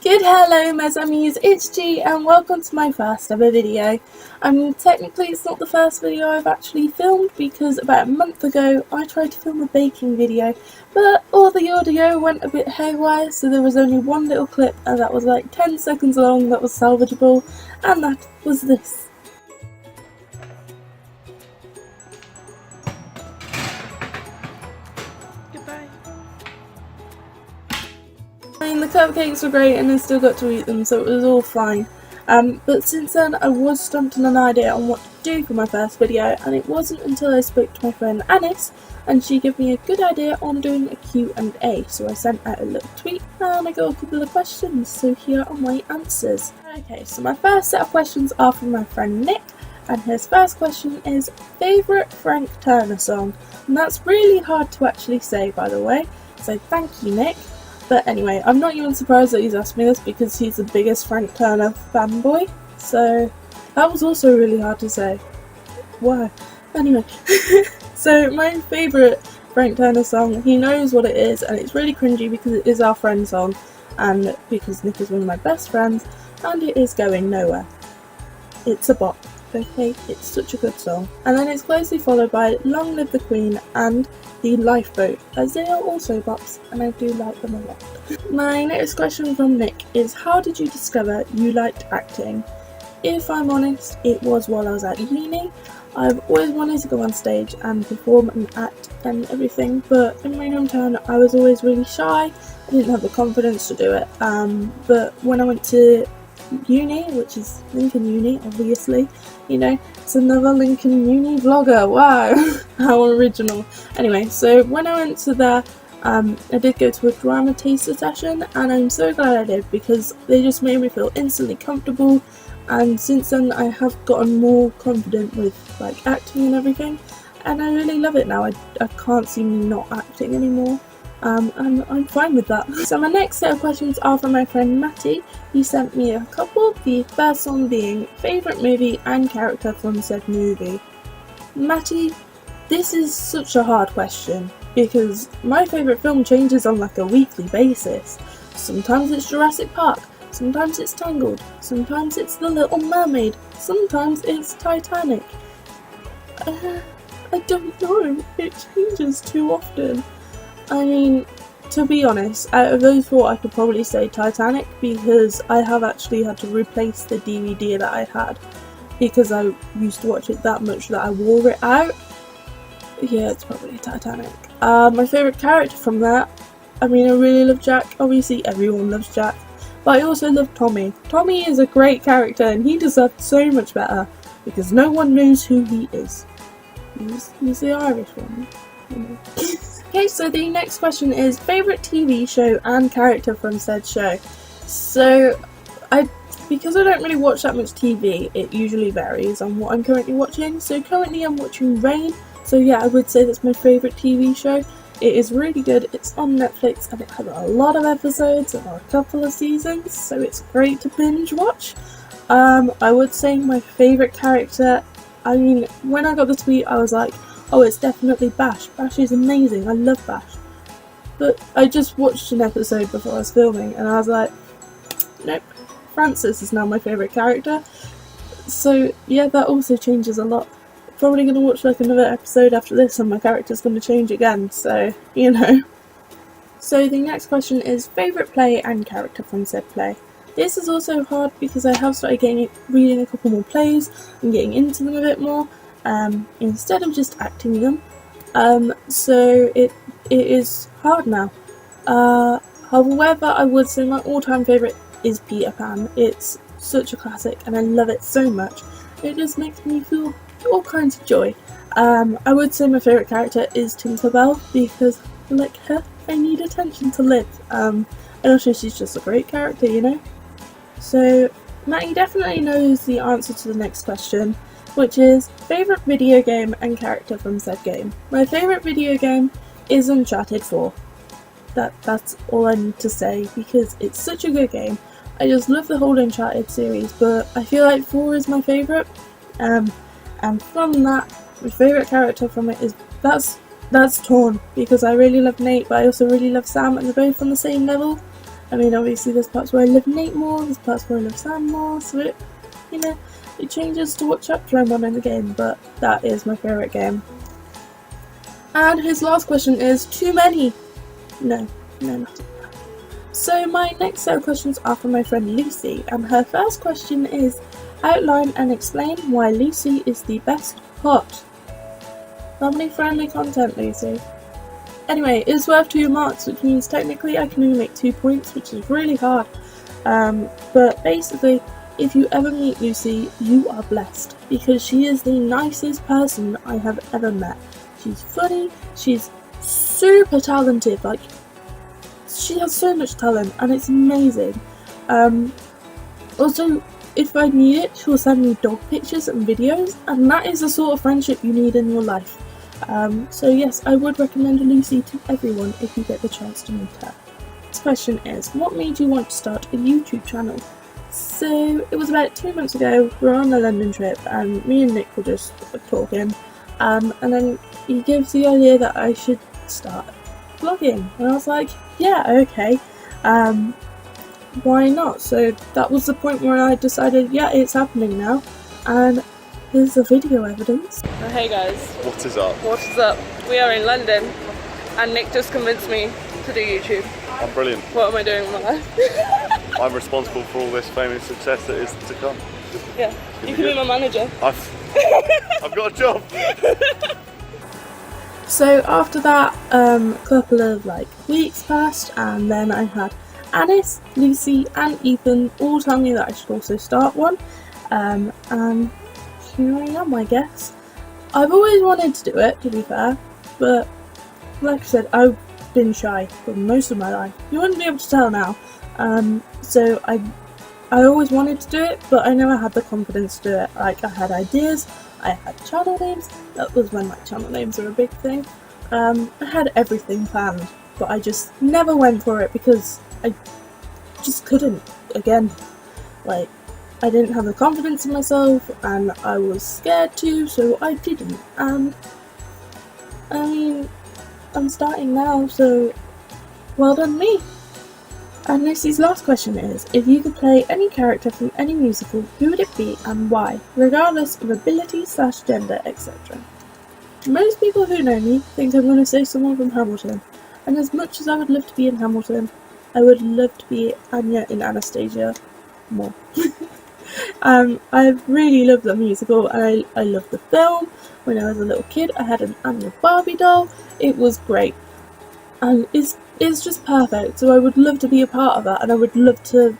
Good hello Mesamies, it's G and welcome to my first ever video. Technically it's not the first video I've actually filmed because about a month ago I tried to film a baking video, but all the audio went a bit haywire, so there was only one little clip and that was like 10 seconds long that was salvageable, and that was this. The cupcakes were great and I still got to eat them, so it was all fine. But since then I was stumped on an idea on what to do for my first video, and it wasn't until I spoke to my friend Anis and she gave me a good idea on doing a Q&A. So I sent out a little tweet and I got a couple of questions, so here are my answers. Okay, so my first set of questions are from my friend Nick, and his first question is favourite Frank Turner song, and that's really hard to actually say, by the way, so thank you Nick. But anyway, I'm not even surprised that he's asked me this because he's the biggest Frank Turner fanboy, so that was also really hard to say. Wow. Anyway, so my favourite Frank Turner song, he knows what it is, and it's really cringy because it is our friend song, and because Nick is one of my best friends, and it is Going Nowhere. It's a bop, okay? It's such a good song. And then it's closely followed by Long Live the Queen and The Lifeboat, as they are also bops and I do like them a lot. My next question from Nick is, how did you discover you liked acting? If I'm honest, it was while I was at uni. I've always wanted to go on stage and perform and act and everything, but in my hometown I was always really shy. I didn't have the confidence to do it, but when I went to uni, which is Lincoln Uni, obviously, you know, it's another Lincoln Uni vlogger, wow, how original. Anyway, so when I went to there, I did go to a drama taster session, and I'm so glad I did because they just made me feel instantly comfortable, and since then I have gotten more confident with like acting and everything, and I really love it now. I can't see me not acting anymore. And I'm fine with that. So my next set of questions are from my friend Matty. He sent me a couple, the first one being favourite movie and character from said movie. Matty, this is such a hard question because my favourite film changes on like a weekly basis. Sometimes it's Jurassic Park, sometimes it's Tangled, sometimes it's The Little Mermaid, sometimes it's Titanic. I don't know, it changes too often. I mean, to be honest, out of those four I could probably say Titanic because I have actually had to replace the DVD that I had because I used to watch it that much that I wore it out. Yeah, it's probably Titanic. My favourite character from that, I mean, I really love Jack. Obviously everyone loves Jack, but I also love Tommy. Tommy is a great character and he deserved so much better because no one knows who he is. He's the Irish one, you know. Okay, so the next question is favourite TV show and character from said show. So, because I don't really watch that much TV, it usually varies on what I'm currently watching. So currently I'm watching Rain, so yeah, I would say that's my favourite TV show. It is really good, it's on Netflix and it has a lot of episodes and a couple of seasons, so it's great to binge watch. I would say my favourite character, I mean, when I got the tweet I was like, oh, it's definitely Bash. Bash is amazing. I love Bash. But I just watched an episode before I was filming and I was like, nope, Francis is now my favourite character. So yeah, that also changes a lot. Probably going to watch like another episode after this and my character's going to change again, so, you know. So the next question is favourite play and character from said play. This is also hard because I have started reading a couple more plays and getting into them a bit more. Instead of just acting them, so it is hard now. However, I would say my all-time favourite is Peter Pan. It's such a classic and I love it so much. It just makes me feel all kinds of joy. I would say my favourite character is Tinkerbell because, like her, I need attention to live. And also she's just a great character, you know. So Matty definitely knows the answer to the next question, which is favourite video game and character from said game. My favourite video game is Uncharted 4. That's all I need to say because it's such a good game. I just love the whole Uncharted series, but I feel like 4 is my favourite. And from that, my favourite character from it is, that's torn because I really love Nate, but I also really love Sam and they're both on the same level. I mean, obviously there's parts where I love Nate more, there's parts where I love Sam more, so it, you know, it changes to what chapter I'm on in the game, but that is my favourite game. And his last question is, too many? No, not. So my next set of questions are from my friend Lucy, and her first question is, outline and explain why Lucy is the best hot. Family friendly content, Lucy. Anyway, it's worth 2 marks, which means technically I can only make 2 points, which is really hard. But basically, if you ever meet Lucy, you are blessed, because she is the nicest person I have ever met. She's funny, she's super talented, like, she has so much talent, and it's amazing. Also, if I need it, she'll send me dog pictures and videos, and that is the sort of friendship you need in your life. So yes, I would recommend Lucy to everyone if you get the chance to meet her. This question is, what made you want to start a YouTube channel? So it was about 2 months ago, we were on a London trip and me and Nick were just talking, and then he gives the idea that I should start vlogging, and I was like, yeah, okay, why not? So that was the point where I decided, yeah, it's happening now, and here's the video evidence. Hey guys. What is up? What is up? We are in London and Nick just convinced me to do YouTube. I'm brilliant. What am I doing with my life? I'm responsible for all this fame and success that is to come. Yeah, you can be my manager. I've got a job. So after that, a couple of weeks passed, and then I had Anis, Lucy and Ethan all tell me that I should also start one, and here I am, I guess. I've always wanted to do it, to be fair, but like I said, I've been shy for most of my life. You wouldn't be able to tell now. So I always wanted to do it, but I never had the confidence to do it. Like, I had ideas, I had channel names. That was when channel names were a big thing. I had everything planned, but I just never went for it because I just couldn't. Again, I didn't have the confidence in myself, and I was scared to, so I didn't. And I mean, I'm starting now, so well done me. And Lucy's last question is, if you could play any character from any musical, who would it be and why, regardless of ability/gender, etc. Most people who know me think I'm going to say someone from Hamilton, and as much as I would love to be in Hamilton, I would love to be Anya in Anastasia more. I really love the musical, and I love the film. When I was a little kid, I had an Anya Barbie doll. It was great, and it's just perfect. So I would love to be a part of that, and I would love to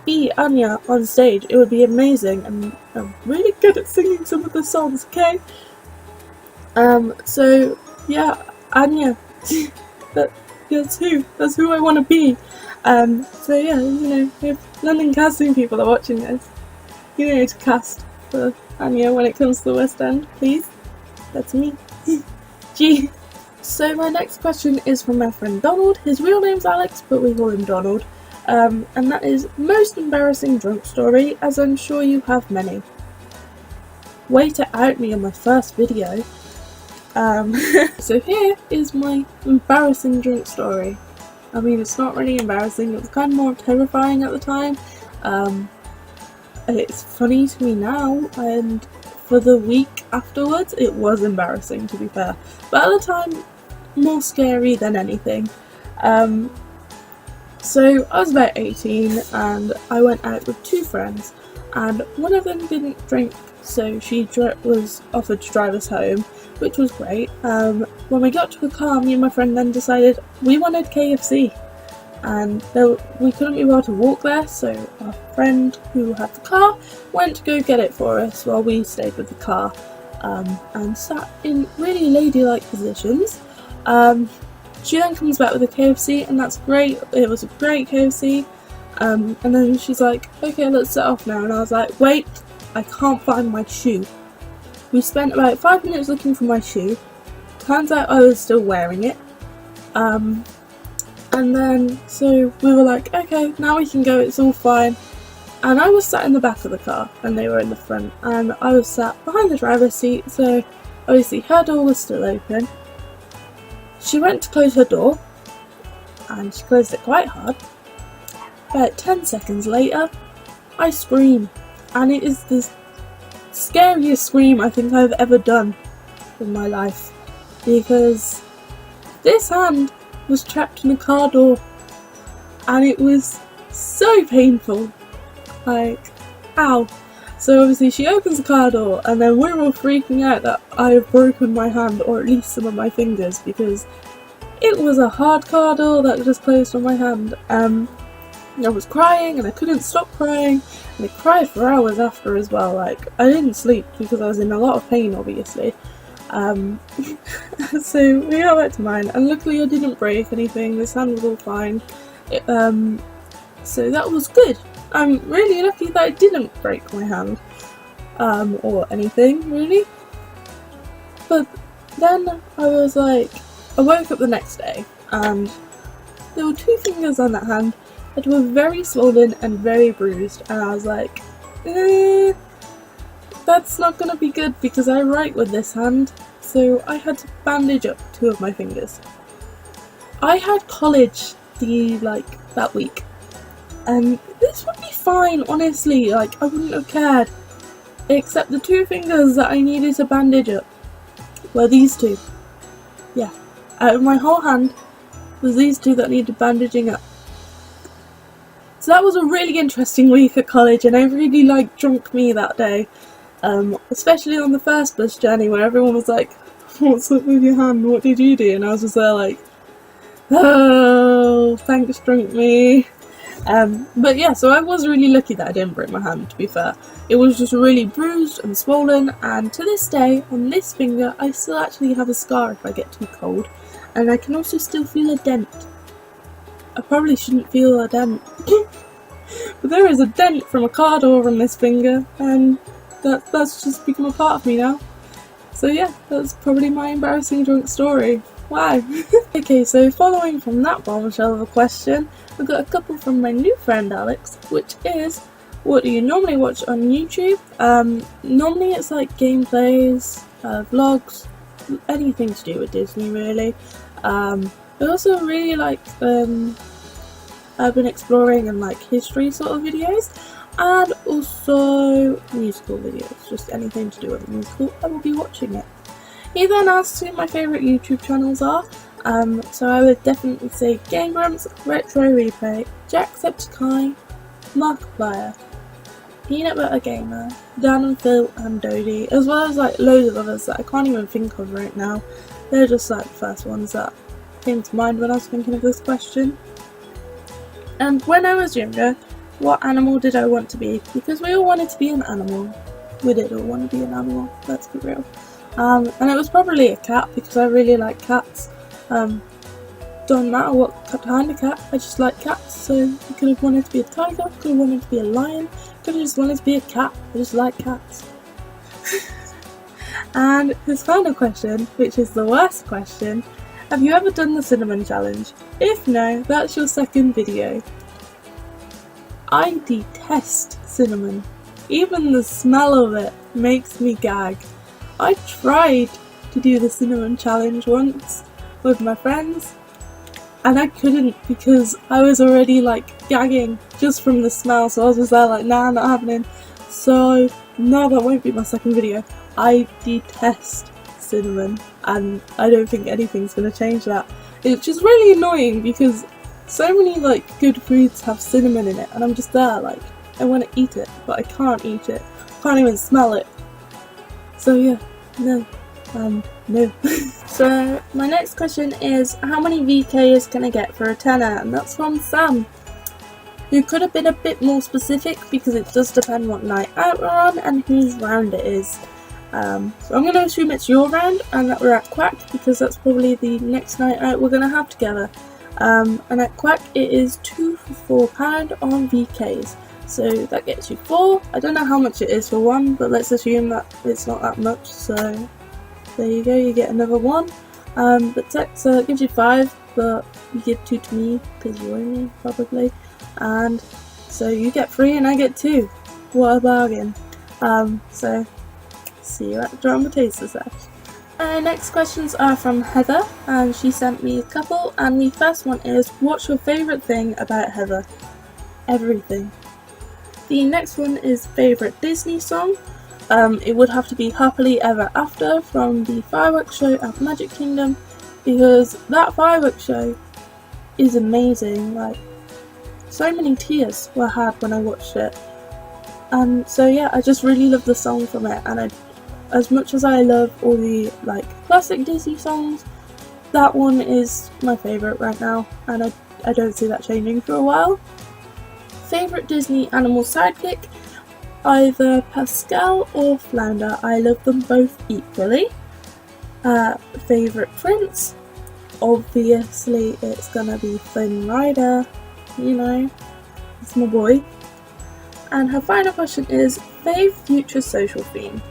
be Anya on stage. It would be amazing, and I'm really good at singing some of the songs. Okay, so yeah, Anya. That's who I want to be. So yeah, if London casting people are watching this, you know to cast for Anya when it comes to the West End, please. That's me. Gee. So my next question is from my friend Donald. His real name's Alex, but we call him Donald. And that is, most embarrassing drunk story, as I'm sure you have many. Way to out me on my first video. So here is my embarrassing drunk story. I mean, it's not really embarrassing, it was kind of more terrifying at the time. It's funny to me now, and for the week afterwards it was embarrassing, to be fair. But at the time, more scary than anything. So I was about 18 and I went out with 2 friends, and one of them didn't drink, so she was offered to drive us home, which was great. When we got to the car, me and my friend then decided we wanted KFC, and we couldn't be able to walk there, so our friend who had the car went to go get it for us while we stayed with the car, and sat in really ladylike positions. She then comes back with a KFC, and that's great. It was a great KFC. And then she's like, okay, let's set off now. And I was like, wait, I can't find my shoe. We spent about 5 minutes looking for my shoe. Turns out I was still wearing it. And then, so we were like, okay, now we can go, it's all fine. And I was sat in the back of the car, and they were in the front. And I was sat behind the driver's seat, so obviously her door was still open. She went to close her door, and she closed it quite hard. about 10 seconds later, I scream, and it is the scariest scream I think I've ever done in my life, because this hand was trapped in a car door, and it was so painful, like, ow. So obviously she opens the car door, and then we're all freaking out that I have broken my hand, or at least some of my fingers, because it was a hard car door that just closed on my hand. I was crying, and I couldn't stop crying, and I cried for hours after as well. Like, I didn't sleep because I was in a lot of pain, obviously. So we got back to mine, and luckily I didn't break anything. This hand was all fine. So that was good. I'm really lucky that I didn't break my hand, or anything, really. But then I woke up the next day, and there were 2 fingers on that hand that were very swollen and very bruised, and I was like, that's not gonna be good because I write with this hand, so I had to bandage up 2 of my fingers. I had college that week, and this would be fine, honestly, like, I wouldn't have cared, except the 2 fingers that I needed to bandage up were these 2. Yeah, out of my whole hand was these 2 that needed bandaging up. So that was a really interesting week at college, and I really drunk me that day, especially on the first bus journey where everyone was like, what's up with your hand, what did you do? And I was just there like, oh, thanks drunk me. But yeah, so I was really lucky that I didn't break my hand, to be fair. It was just really bruised and swollen, and to this day, on this finger, I still actually have a scar if I get too cold, and I can also still feel a dent. I probably shouldn't feel a dent, but there is a dent from a car door on this finger, and that's just become a part of me now. So yeah, that's probably my embarrassing drunk story. Wow. Okay, so following from that bombshell of a question, we've got a couple from my new friend Alex, which is, what do you normally watch on YouTube? Normally it's like gameplays, vlogs, anything to do with Disney really. I also really like urban exploring and like history sort of videos, and also musical videos, just anything to do with a musical, I will be watching it. He then asked who my favourite YouTube channels are, so I would definitely say Game Grumps, Retro Replay, Jacksepticeye, Markiplier, Peanut Butter Gamer, Dan and Phil and Dodie, as well as like loads of others that I can't even think of right now. They're just like the first ones that came to mind when I was thinking of this question. And when I was younger, what animal did I want to be? Because we all wanted to be an animal. We did all want to be an animal, let's be real. And it was probably a cat, because I really like cats. Don't matter what kind of cat, I just like cats. So I could have wanted to be a tiger, could have wanted to be a lion, could have just wanted to be a cat. I just like cats. And his final question, which is the worst question, have you ever done the cinnamon challenge? If no, that's your second video. I detest cinnamon. Even the smell of it makes me gag. I tried to do the cinnamon challenge once with my friends, and I couldn't because I was already like gagging just from the smell, so I was just there like, nah, not happening. So no, that won't be my second video. I detest cinnamon, and I don't think anything's gonna change that. It's just really annoying because so many like good foods have cinnamon in it, and I'm just there like, I want to eat it, but I can't eat it. I can't even smell it. So yeah, no. No. So my next question is, how many VKs can I get for a tenner? And that's from Sam, who could have been a bit more specific because it does depend what night out we're on and whose round it is. So I'm going to assume it's your round and that we're at Quack, because that's probably the next night out we're going to have together. And at Quack it is 2 for £4 on VKs. So that gets you 4. I don't know how much it is for 1, but let's assume that it's not that much, so there you go, you get another 1. So it gives you 5, but you give 2 to me, because you owe me, probably. And so you get 3 and I get 2. What a bargain. So see you at the Drama Taster Sesh. Next questions are from Heather, and she sent me a couple, and the first one is, what's your favourite thing about Heather? everything. The next one is favourite Disney song. It would have to be Happily Ever After from the fireworks show at Magic Kingdom, because that fireworks show is amazing. Like, so many tears were had when I watched it. And so yeah, I just really love the song from it, and as much as I love all the like classic Disney songs, that one is my favourite right now, and I don't see that changing for a while. Favourite Disney animal sidekick? Either Pascal or Flounder. I love them both equally. Favourite prince? Obviously it's gonna be Flynn Rider, you know, it's my boy. And her final question is, fave future social theme?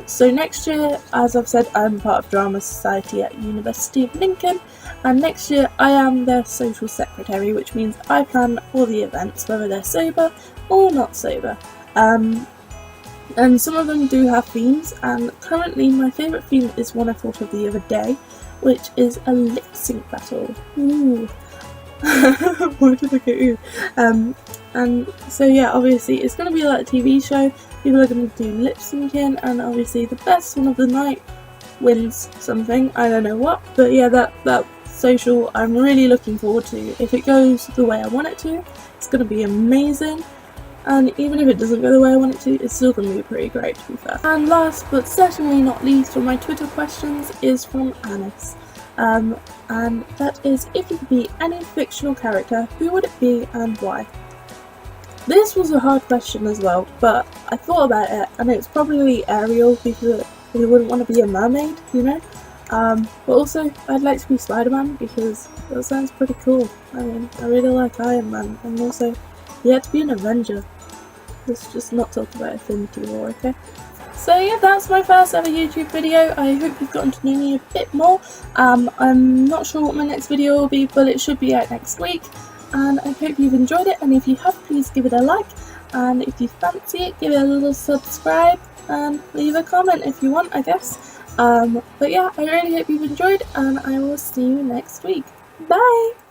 So next year, as I've said, I'm part of Drama Society at University of Lincoln, and next year I am their social secretary, which means I plan all the events, whether they're sober or not sober. And some of them do have themes, and currently my favourite theme is one I thought of the other day, which is a lip sync battle. Ooh. Why did I go ooh? And so yeah, obviously it's going to be like a TV show. People are going to do lip syncing, and obviously the best one of the night wins something. I don't know what, but yeah, that social I'm really looking forward to. If it goes the way I want it to, it's going to be amazing. And even if it doesn't go the way I want it to, it's still going to be pretty great, to be fair. And last but certainly not least for my Twitter questions is from Anis. And that is, if you could be any fictional character, who would it be and why? This was a hard question as well, but I thought about it, and it's probably Ariel, because we wouldn't want to be a mermaid, you know? But also, I'd like to be Spider-Man, because that sounds pretty cool. I mean, I really like Iron Man, and also, you had to be an Avenger. Let's just not talk about Infinity War, okay? So yeah, that's my first ever YouTube video. I hope you've gotten to know me a bit more. I'm not sure what my next video will be, but it should be out next week. And I hope you've enjoyed it, and if you have, please give it a like. And if you fancy it, give it a little subscribe and leave a comment if you want, I guess. But yeah, I really hope you've enjoyed, and I will see you next week. Bye!